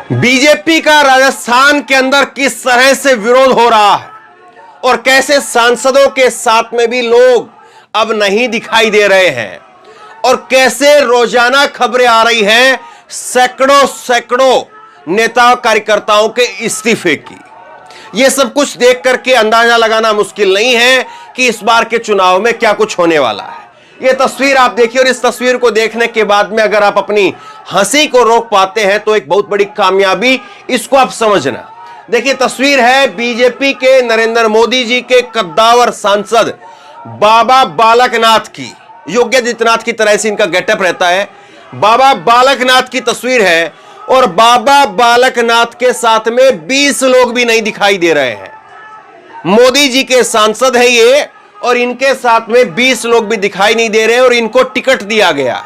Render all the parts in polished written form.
BJP का राजस्थान के अंदर किस तरह से विरोध हो रहा है और कैसे सांसदों के साथ में भी लोग अब नहीं दिखाई दे रहे हैं और कैसे रोजाना खबरें आ रही हैं सैकड़ों सैकड़ों नेता कार्यकर्ताओं के इस्तीफे की। यह सब कुछ देख करके अंदाजा लगाना मुश्किल नहीं है कि इस बार के चुनाव में क्या कुछ होने वाला है। यह तस्वीर आप देखिए और इस तस्वीर को देखने के बाद में अगर आप अपनी हंसी को रोक पाते हैं तो एक बहुत बड़ी कामयाबी, इसको आप समझना। देखिए तस्वीर है बीजेपी के नरेंद्र मोदी जी के कद्दावर सांसद बाबा बालकनाथ की। योगी आदित्यनाथ की तरह से इनका गेटअप रहता है। बाबा बालकनाथ की तस्वीर है और बाबा बालकनाथ के साथ में 20 लोग भी नहीं दिखाई दे रहे हैं। मोदी जी के सांसद हैं ये और इनके साथ में 20 लोग भी दिखाई नहीं दे रहे हैं और इनको टिकट दिया गया,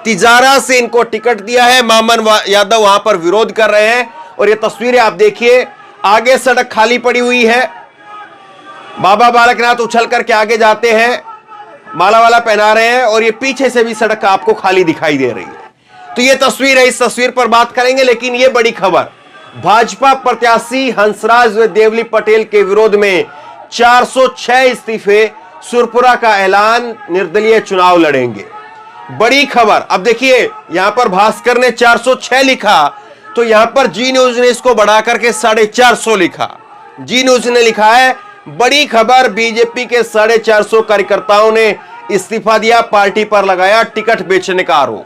तिजारा से इनको टिकट दिया है। मामन यादव वहां पर विरोध कर रहे हैं और ये तस्वीरें आप देखिए, आगे सड़क खाली पड़ी हुई है। बाबा बालकनाथ उछल करके आगे जाते हैं, माला वाला पहना रहे हैं और ये पीछे से भी सड़क आपको खाली दिखाई दे रही है। तो ये तस्वीर है, इस तस्वीर पर बात करेंगे। लेकिन ये बड़ी खबर, भाजपा प्रत्याशी हंसराज देवली पटेल के विरोध में 406 इस्तीफे, सुरपुरा का ऐलान, निर्दलीय चुनाव लड़ेंगे। बड़ी खबर। अब देखिए यहां पर भास्कर ने 406 लिखा तो यहां पर जी न्यूज ने इसको बढ़ाकर के 450 लिखा। जी न्यूज ने लिखा है बड़ी खबर, बीजेपी के 450 कार्यकर्ताओं ने इस्तीफा दिया, पार्टी पर लगाया टिकट बेचने का आरोप।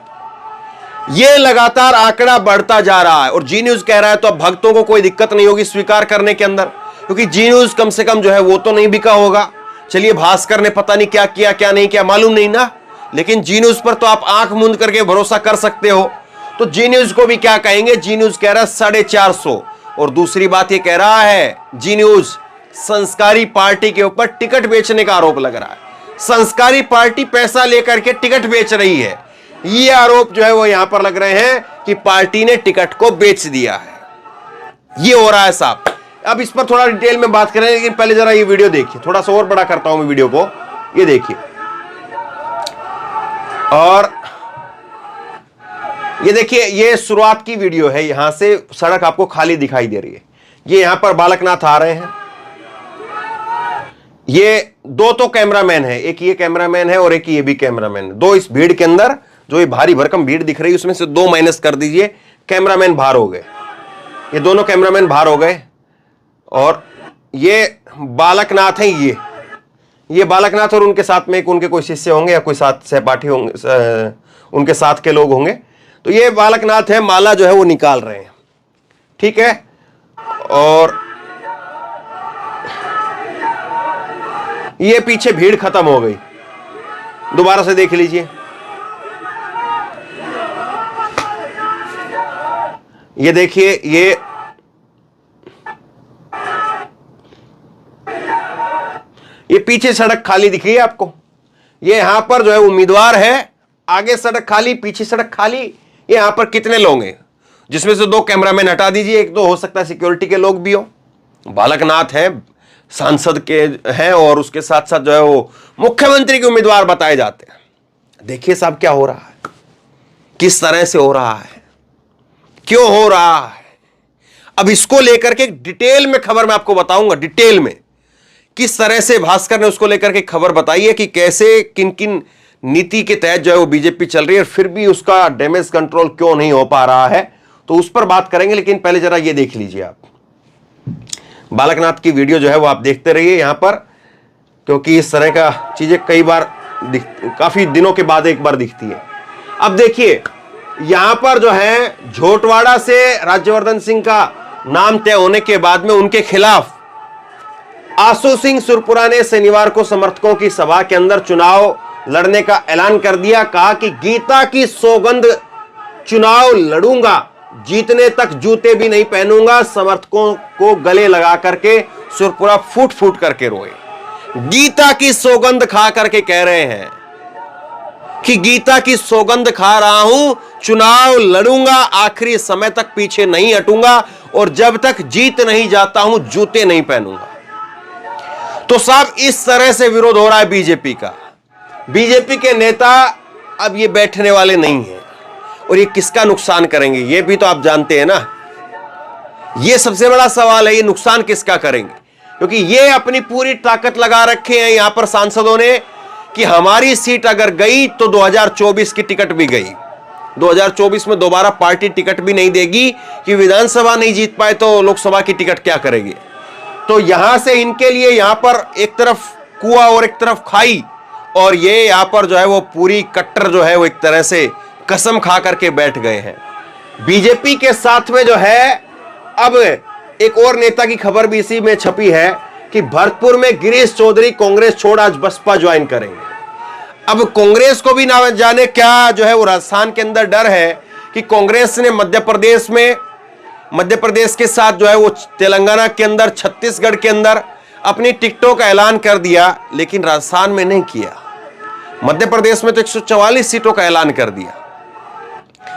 यह लगातार आंकड़ा बढ़ता जा रहा है और जी न्यूज कह रहा है तो अब भक्तों को कोई दिक्कत नहीं होगी स्वीकार करने के अंदर, क्योंकि जी न्यूज कम से कम जो है वो तो नहीं बिका होगा। चलिए भास्कर ने पता नहीं क्या किया क्या नहीं किया मालूम नहीं ना, लेकिन जी न्यूज पर तो आप आंख मूंद करके भरोसा कर सकते हो। तो जी न्यूज को भी क्या कहेंगे, जी न्यूज कह रहा है 450। और दूसरी बात ये कह रहा है जी न्यूज, संस्कारी पार्टी के ऊपर टिकट बेचने का आरोप लग रहा है। संस्कारी पार्टी पैसा लेकर के टिकट बेच रही है, ये आरोप जो है वो यहां पर लग रहे हैं कि पार्टी ने टिकट को बेच दिया है। ये हो रहा है साहब। अब इस पर थोड़ा डिटेल में बात करें, लेकिन पहले जरा ये वीडियो देखिए, थोड़ा सा और बड़ा करता हूं मैं वीडियो को। ये देखिए और ये देखिए, ये शुरुआत की वीडियो है। यहां से सड़क आपको खाली दिखाई दे रही है। ये यहां पर बालकनाथ आ रहे हैं। ये दो तो कैमरामैन है, एक ये कैमरामैन है और एक ये भी कैमरामैन। दो इस भीड़ के अंदर, जो ये भारी भरकम भीड़ दिख रही है उसमें से 2 माइनस कर दीजिए, कैमरामैन बाहर हो गए। ये दोनों कैमरामैन बाहर हो गए और ये बालकनाथ है। ये बालकनाथ और उनके साथ में एक उनके कोई शिष्य होंगे या कोई साथ सहपाठी होंगे, उनके साथ के लोग होंगे। तो ये बालकनाथ है, माला जो है वो निकाल रहे हैं, ठीक है। और ये पीछे भीड़ खत्म हो गई, दोबारा से देख लीजिए। ये देखिए, ये पीछे सड़क खाली दिख रही है आपको। ये यहां पर जो है उम्मीदवार है, आगे सड़क खाली, पीछे सड़क खाली। ये यहां पर कितने लोग हैं, जिसमें से 2 कैमरामैन हटा दीजिए, एक तो हो सकता है सिक्योरिटी के लोग भी हो। बालकनाथ हैं, सांसद के हैं और उसके साथ साथ जो है वो मुख्यमंत्री के उम्मीदवार बताए जाते हैं। देखिए साहब क्या हो रहा है, किस तरह से हो रहा है, क्यों हो रहा है। अब इसको लेकर के डिटेल में खबर मैं आपको बताऊंगा, डिटेल में किस तरह से भास्कर ने उसको लेकर के खबर बताई है कि कैसे किन किन नीति के तहत जो है वो बीजेपी चल रही है और फिर भी उसका डैमेज कंट्रोल क्यों नहीं हो पा रहा है, तो उस पर बात करेंगे। लेकिन पहले जरा ये देख लीजिए आप, बालकनाथ की वीडियो जो है वो आप देखते रहिए यहां पर, क्योंकि इस तरह का चीजें कई बार काफी दिनों के बाद एक बार दिखती है। अब देखिए यहां पर जो है झोटवाड़ा से राज्यवर्धन सिंह का नाम तय होने के बाद में उनके खिलाफ आशु सिंह सुरपुरा ने शनिवार को समर्थकों की सभा के अंदर चुनाव लड़ने का ऐलान कर दिया। कहा कि गीता की सौगंध, चुनाव लड़ूंगा, जीतने तक जूते भी नहीं पहनूंगा। समर्थकों को गले लगा करके सुरपुरा फूट फूट करके रोए। गीता की सौगंध खा करके कह रहे हैं कि गीता की सौगंध खा रहा हूं, चुनाव लड़ूंगा, आखिरी समय तक पीछे नहीं हटूंगा और जब तक जीत नहीं जाता हूं जूते नहीं पहनूंगा। तो साहब इस तरह से विरोध हो रहा है बीजेपी का। बीजेपी के नेता अब ये बैठने वाले नहीं हैं और ये किसका नुकसान करेंगे ये भी तो आप जानते हैं ना। ये सबसे बड़ा सवाल है, ये नुकसान किसका करेंगे? क्योंकि ये अपनी पूरी ताकत लगा रखे हैं यहां पर सांसदों ने कि हमारी सीट अगर गई तो 2024 की टिकट भी गई, 2024 में दोबारा पार्टी टिकट भी नहीं देगी, कि विधानसभा नहीं जीत पाए तो लोकसभा की टिकट क्या करेगी। तो यहां से इनके लिए यहां पर एक तरफ कुआं और एक तरफ खाई, और ये यहां पर जो है वो पूरी कट्टर जो है वो एक तरह से कसम खा करके बैठ गए हैं। बीजेपी के साथ में जो है अब एक और नेता की खबर भी इसी में छपी है कि भरतपुर में गिरीश चौधरी कांग्रेस छोड़ आज बसपा ज्वाइन करेंगे। अब कांग्रेस को भी ना जाने क्या जो है वो राजस्थान के अंदर डर है कि कांग्रेस ने मध्य प्रदेश के साथ जो है वो तेलंगाना के अंदर, छत्तीसगढ़ के अंदर अपनी टिकटों का ऐलान कर दिया, लेकिन राजस्थान में नहीं किया। मध्य प्रदेश में तो 144 सीटों का ऐलान कर दिया,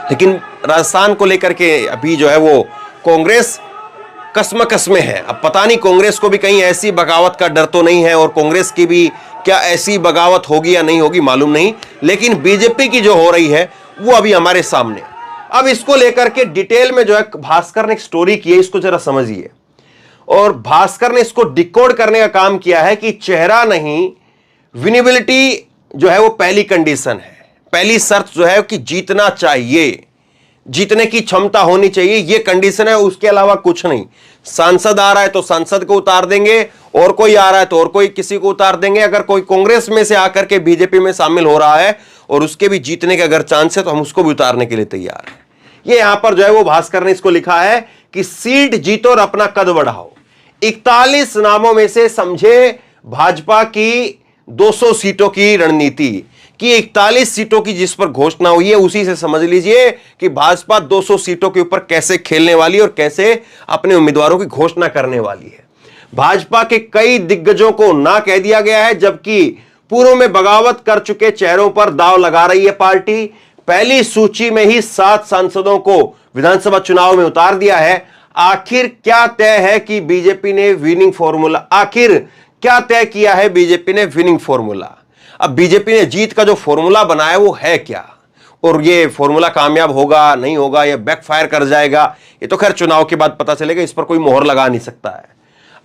लेकिन राजस्थान को लेकर के अभी जो है वो कांग्रेस कसमकस में है। अब पता नहीं कांग्रेस को भी कहीं ऐसी बगावत का डर तो नहीं है, और कांग्रेस की भी क्या ऐसी बगावत होगी या नहीं होगी मालूम नहीं, लेकिन बीजेपी की जो हो रही है वो अभी हमारे सामने। अब इसको लेकर के डिटेल में जो है भास्कर ने एक स्टोरी की है, इसको जरा समझिए। और भास्कर ने इसको डिकोड करने का काम किया है कि चेहरा नहीं, विनेबिलिटी जो है वो पहली कंडीशन है, पहली शर्त जो है कि जीतना चाहिए, जीतने की क्षमता होनी चाहिए, ये कंडीशन है, उसके अलावा कुछ नहीं। सांसद आ रहा है तो सांसद को उतार देंगे, और कोई आ रहा है तो और कोई किसी को उतार देंगे। अगर कोई कांग्रेस में से आकर के बीजेपी में शामिल हो रहा है और उसके भी जीतने के अगर चांस है तो हम उसको भी उतारने के लिए तैयार हैं। ये यहां पर जो है वो भास्कर ने इसको लिखा है कि सीट जीतो और अपना कद बढ़ाओ। 41 नामों में से समझे भाजपा की 200 सीटों की रणनीति कि 41 सीटों की जिस पर घोषणा हुई है, उसी से समझ लीजिए कि भाजपा 200 सीटों के ऊपर कैसे खेलने वाली और कैसे अपने उम्मीदवारों की घोषणा करने वाली है। भाजपा के कई दिग्गजों को ना कह दिया गया है, जबकि पूर्व में बगावत कर चुके चेहरों पर दांव लगा रही है पार्टी। पहली सूची में ही 7 सांसदों को विधानसभा चुनाव में उतार दिया है। आखिर क्या तय है कि बीजेपी ने विनिंग फॉर्मूला, आखिर क्या तय किया है बीजेपी ने विनिंग फॉर्मूला? अब बीजेपी ने जीत का जो फॉर्मूला बनाया वो है क्या, और ये फॉर्मूला कामयाब होगा नहीं होगा, ये बैकफायर कर जाएगा, ये तो खैर चुनाव के बाद पता चलेगा, इस पर कोई मोहर लगा नहीं सकता है।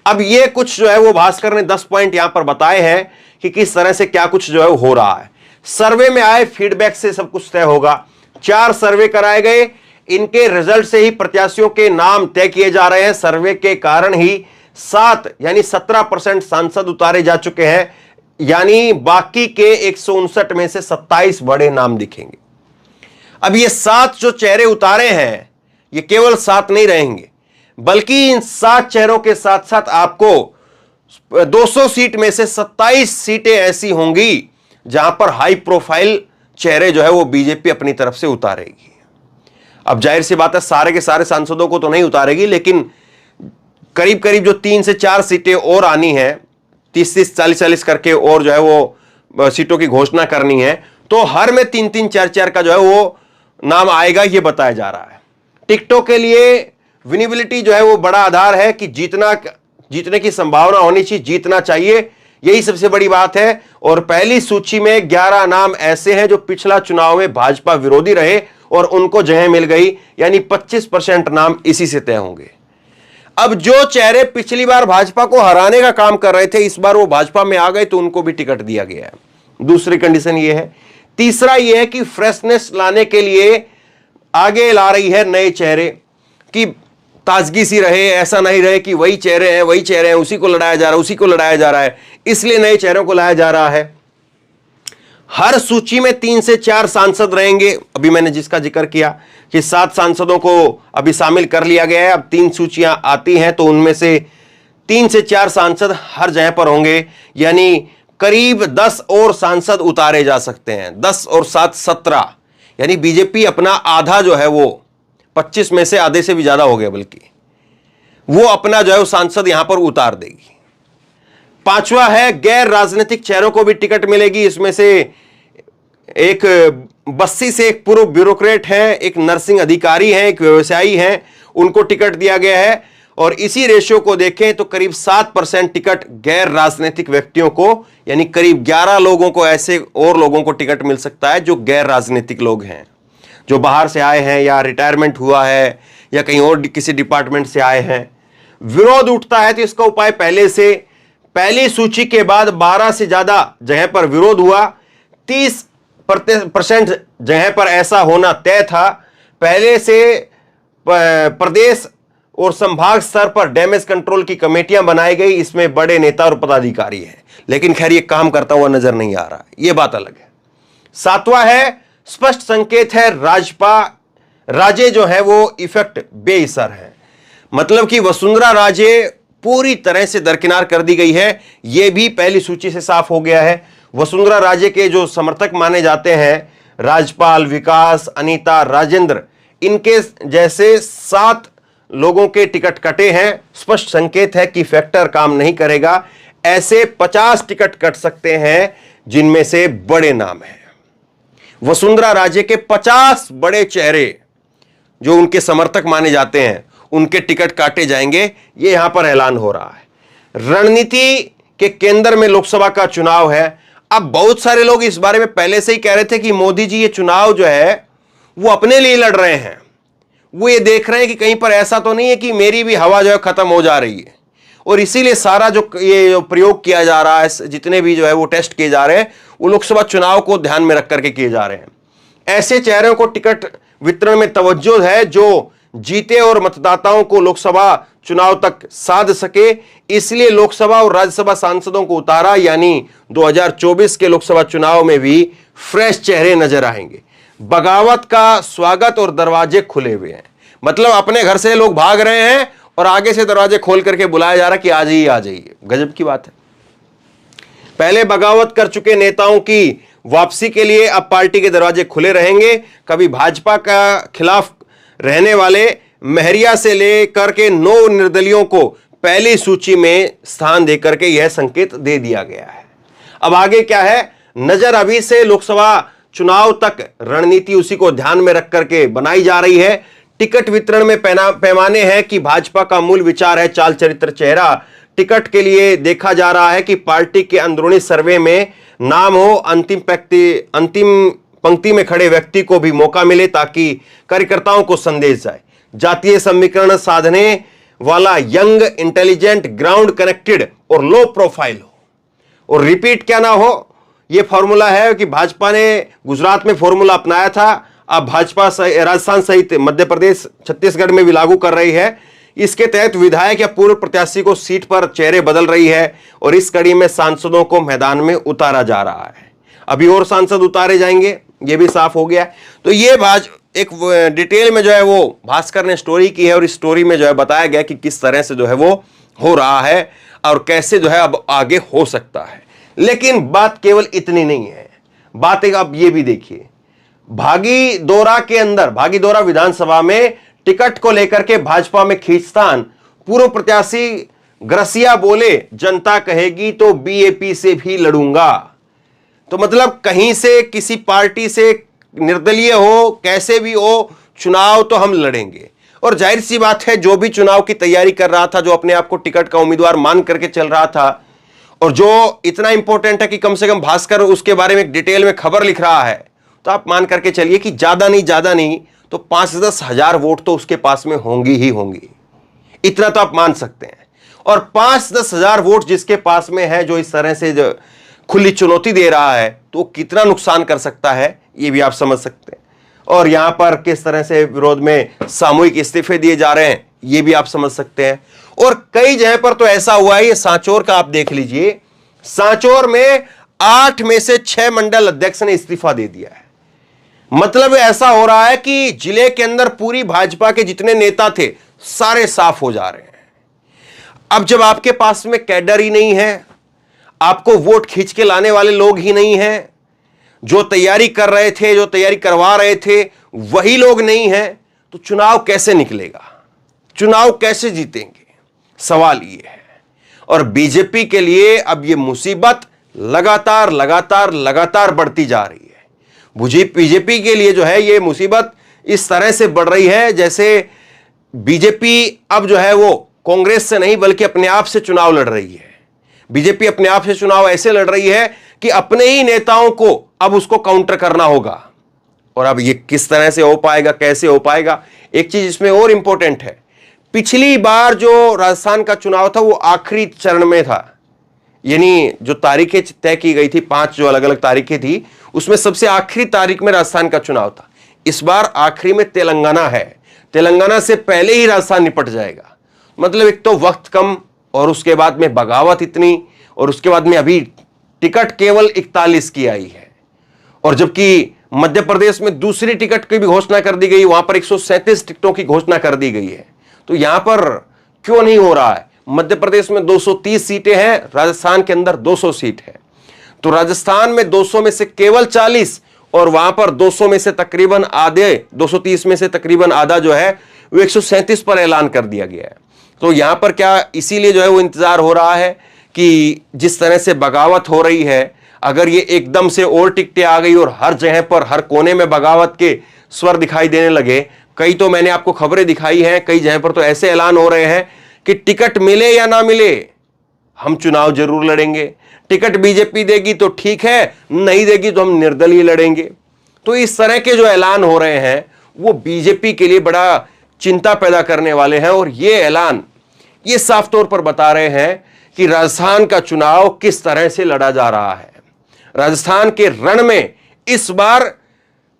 अब ये कुछ जो है वो भास्कर ने 10 पॉइंट यहां पर बताए हैं कि किस तरह से क्या कुछ जो है हो रहा है। सर्वे में आए फीडबैक से सब कुछ तय होगा। 4 सर्वे कराए गए, इनके रिजल्ट से ही प्रत्याशियों के नाम तय किए जा रहे हैं। सर्वे के कारण ही 7 यानी 17% सांसद उतारे जा चुके हैं, यानी बाकी के 159 में से 27 बड़े नाम दिखेंगे। अब ये 7 जो चेहरे उतारे हैं, ये केवल 7 नहीं रहेंगे, बल्कि इन 7 चेहरों के साथ साथ आपको 200 सीट में से 27 सीटें ऐसी होंगी जहां पर हाई प्रोफाइल चेहरे जो है वो बीजेपी अपनी तरफ से उतारेगी। अब जाहिर सी बात है सारे के सारे सांसदों को तो नहीं उतारेगी, लेकिन करीब करीब जो 3 से 4 सीटें और आनी है, 30-30, 40-40 करके और जो है वो सीटों की घोषणा करनी है, तो हर में 3-3, 4-4 का जो है वो नाम आएगा, ये बताया जा रहा है। टिकटों के लिए विनेबिलिटी जो है वो बड़ा आधार है कि जीतने की संभावना होनी चाहिए, जीतना चाहिए, यही सबसे बड़ी बात है। और पहली सूची में 11 नाम ऐसे हैं जो पिछला चुनाव में भाजपा विरोधी रहे और उनको जगह मिल गई, यानी 25% नाम इसी से तय होंगे। अब जो चेहरे पिछली बार भाजपा को हराने का काम कर रहे थे, इस बार वो भाजपा में आ गए तो उनको भी टिकट दिया गया है। दूसरी कंडीशन ये है। तीसरा ये है कि फ्रेशनेस लाने के लिए आगे ला रही है नए चेहरे कि ताजगी सी रहे, ऐसा नहीं रहे कि वही चेहरे हैं, उसी को लड़ाया जा रहा है, इसलिए नए चेहरों को लाया जा रहा है। हर सूची में 3 से 4 सांसद रहेंगे। अभी मैंने जिसका जिक्र किया कि 7 सांसदों को अभी शामिल कर लिया गया है। अब 3 सूचियां आती हैं तो उनमें से 3 से 4 सांसद हर जगह पर होंगे, यानी करीब 10 और सांसद उतारे जा सकते हैं। 10 और 7 17, यानी बीजेपी अपना आधा जो है वो 25 में से आधे से भी ज्यादा हो गया, बल्कि वो अपना जो है वो सांसद यहां पर उतार देगी। 5वां है गैर राजनीतिक चेहरों को भी टिकट मिलेगी। इसमें से एक बस्सी से एक पूर्व ब्यूरोक्रेट है, एक नर्सिंग अधिकारी है, एक व्यवसायी है, उनको टिकट दिया गया है। और इसी रेशियो को देखें तो करीब 7% टिकट गैर राजनीतिक व्यक्तियों को, यानी करीब 11 लोगों को, ऐसे और लोगों को टिकट मिल सकता है जो गैर राजनीतिक लोग हैं, जो बाहर से आए हैं या रिटायरमेंट हुआ है या कहीं और किसी डिपार्टमेंट से आए हैं, विरोध उठता है तो इसका उपाय पहले से, पहली सूची के बाद 12 से ज्यादा जगह पर विरोध हुआ, 30% जगह पर ऐसा होना तय था। पहले से प्रदेश और संभाग स्तर पर डैमेज कंट्रोल की कमेटियां बनाई गई, इसमें बड़े नेता और पदाधिकारी हैं, लेकिन खैर ये काम करता हुआ नजर नहीं आ रहा, ये बात अलग है। 7वां है, स्पष्ट संकेत है राजे जो है वो इफेक्ट बेअसर है, मतलब कि वसुंधरा राजे पूरी तरह से दरकिनार कर दी गई है। यह भी पहली सूची से साफ हो गया है। वसुंधरा राजे के जो समर्थक माने जाते हैं, राजपाल, विकास, अनीता, राजेंद्र, इनके जैसे 7 लोगों के टिकट कटे हैं। स्पष्ट संकेत है कि फैक्टर काम नहीं करेगा। ऐसे 50 टिकट कट सकते हैं जिनमें से बड़े नाम हैं। वसुंधरा राजे के 50 बड़े चेहरे जो उनके समर्थक माने जाते हैं, उनके टिकट काटे जाएंगे, ये यहां पर ऐलान हो रहा है। रणनीति के केंद्र में लोकसभा का चुनाव है। अब बहुत सारे लोग इस बारे में पहले से ही कह रहे थे कि मोदी जी ये चुनाव जो है वो अपने लिए लड़ रहे हैं, वो ये देख रहे हैं कि कहीं पर ऐसा तो नहीं है कि मेरी भी हवा जो है खत्म हो जा रही है, और इसीलिए सारा जो ये प्रयोग किया जा रहा है, जितने भी जो है वो टेस्ट किए जा रहे हैं, वो लोकसभा चुनाव को ध्यान में रख करके किए जा रहे हैं। ऐसे चेहरों को टिकट वितरण में तवज्जो है जो जीते और मतदाताओं को लोकसभा चुनाव तक साध सके, इसलिए लोकसभा और राज्यसभा सांसदों को उतारा, यानी 2024 के लोकसभा चुनाव में भी फ्रेश चेहरे नजर आएंगे। बगावत का स्वागत और दरवाजे खुले हुए हैं, मतलब अपने घर से लोग भाग रहे हैं और आगे से दरवाजे खोल करके बुलाया जा रहा कि आ जाइए आ जाइए। गजब की बात है। पहले बगावत कर चुके नेताओं की वापसी के लिए अब पार्टी के दरवाजे खुले रहेंगे। कभी भाजपा का खिलाफ रहने वाले महरिया से लेकर के 9 निर्दलियों को पहली सूची में स्थान देकर के यह संकेत दे दिया गया है। अब आगे क्या है, नजर अभी से लोकसभा चुनाव तक रणनीति उसी को ध्यान में रख करके बनाई जा रही है। टिकट वितरण में पैमाने हैं कि भाजपा का मूल विचार है चाल चरित्र चेहरा। टिकट के लिए देखा जा रहा है कि पार्टी के अंदरूनी सर्वे में नाम हो, अंतिम पंक्ति में खड़े व्यक्ति को भी मौका मिले ताकि कार्यकर्ताओं को संदेश जाए। जातीय समीकरण साधने वाला, यंग, इंटेलिजेंट, ग्राउंड कनेक्टेड और लो प्रोफाइल हो, और रिपीट क्या ना हो। यह फॉर्मूला है कि भाजपा ने गुजरात में फॉर्मूला अपनाया था, अब भाजपा राजस्थान सहित मध्य प्रदेश, छत्तीसगढ़ में भी लागू कर रही है। इसके तहत विधायक या पूर्व प्रत्याशी को सीट पर चेहरे बदल रही है और इस कड़ी में सांसदों को मैदान में उतारा जा रहा है। अभी और सांसद उतारे जाएंगे, यह भी साफ हो गया। तो ये एक डिटेल में जो है वो भास्कर ने स्टोरी की है, और इस स्टोरी में जो है बताया गया कि किस तरह से जो है वो हो रहा है और कैसे जो है अब आगे हो सकता है। लेकिन बात केवल इतनी नहीं है, बात एक आप ये भी देखिए, भागीदोरा विधानसभा में टिकट को लेकर के भाजपा में खींचतान। पूर्व प्रत्याशी ग्रसिया बोले, जनता कहेगी तो बीएपी से भी लड़ूंगा। तो मतलब कहीं से किसी पार्टी से निर्दलीय हो, कैसे भी हो, चुनाव तो हम लड़ेंगे। और जाहिर सी बात है, जो भी चुनाव की तैयारी कर रहा था, जो अपने आप को टिकट का उम्मीदवार मान करके चल रहा था, और जो इतना इंपॉर्टेंट है कि कम से कम भास्कर उसके बारे में डिटेल में खबर लिख रहा है, तो आप मान करके चलिए कि ज्यादा नहीं तो 5 से 10 हजार वोट तो उसके पास में होंगी ही होंगी, इतना तो आप मान सकते हैं। और 5-10 हजार वोट जिसके पास में है, जो इस तरह से जो खुली चुनौती दे रहा है, तो कितना नुकसान कर सकता है, ये भी आप समझ सकते हैं। और यहां पर किस तरह से विरोध में सामूहिक इस्तीफे दिए जा रहे हैं, ये भी आप समझ सकते हैं। और कई जगह पर तो ऐसा हुआ है, ये सांचौर का आप देख लीजिए, सांचौर में 8 में से 6 मंडल अध्यक्ष ने इस्तीफा दे दिया है। मतलब ऐसा हो रहा है कि जिले के अंदर पूरी भाजपा के जितने नेता थे, सारे साफ हो जा रहे हैं। अब जब आपके पास में कैडर ही नहीं है, आपको वोट खींच के लाने वाले लोग ही नहीं हैं, जो तैयारी कर रहे थे, जो तैयारी करवा रहे थे, वही लोग नहीं हैं, तो चुनाव कैसे निकलेगा, चुनाव कैसे जीतेंगे, सवाल ये है। और बीजेपी के लिए अब ये मुसीबत लगातार बढ़ती जा रही है। बीजेपी के लिए जो है ये मुसीबत इस तरह से बढ़ रही है जैसे बीजेपी अब जो है वो कांग्रेस से नहीं बल्कि अपने आप से चुनाव लड़ रही है। बीजेपी अपने आप से चुनाव ऐसे लड़ रही है कि अपने ही नेताओं को अब उसको काउंटर करना होगा। और अब ये किस तरह से हो पाएगा, कैसे हो पाएगा। एक चीज इसमें और इंपॉर्टेंट है, पिछली बार जो राजस्थान का चुनाव था वो आखिरी चरण में था, यानी जो तारीखें तय की गई थी, 5 जो अलग अलग तारीखें थी, उसमें सबसे आखिरी तारीख में राजस्थान का चुनाव था। इस बार आखिरी में तेलंगाना है, तेलंगाना से पहले ही राजस्थान निपट जाएगा। मतलब एक तो वक्त कम, और उसके बाद में बगावत इतनी, और उसके बाद में अभी टिकट केवल 41 की आई है। और जबकि मध्य प्रदेश में दूसरी टिकट की भी घोषणा कर दी गई, वहां पर 137 टिकटों की घोषणा कर दी गई है। तो यहां पर क्यों नहीं हो रहा है? मध्य प्रदेश में 230 सीटें हैं, राजस्थान के अंदर 200 सीट है। तो राजस्थान में 200 में से केवल 40, और वहां पर 200 में से तकरीबन आधे, 230 में से तकरीबन आधा जो है वो 137 पर ऐलान कर दिया गया है। तो यहां पर क्या इसीलिए जो है वो इंतजार हो रहा है कि जिस तरह से बगावत हो रही है, अगर ये एकदम से और टिकटें आ गई और हर जगह पर हर कोने में बगावत के स्वर दिखाई देने लगे, कई तो मैंने आपको खबरें दिखाई हैं, कई जगह पर तो ऐसे ऐलान हो रहे हैं कि टिकट मिले या ना मिले हम चुनाव जरूर लड़ेंगे, टिकट बीजेपी देगी तो ठीक है, नहीं देगी तो हम निर्दलीय लड़ेंगे। तो इस तरह के जो ऐलान हो रहे हैं वो बीजेपी के लिए बड़ा चिंता पैदा करने वाले हैं, और ये ऐलान ये साफ तौर पर बता रहे हैं कि राजस्थान का चुनाव किस तरह से लड़ा जा रहा है। राजस्थान के रण में इस बार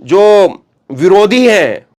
जो विरोधी हैं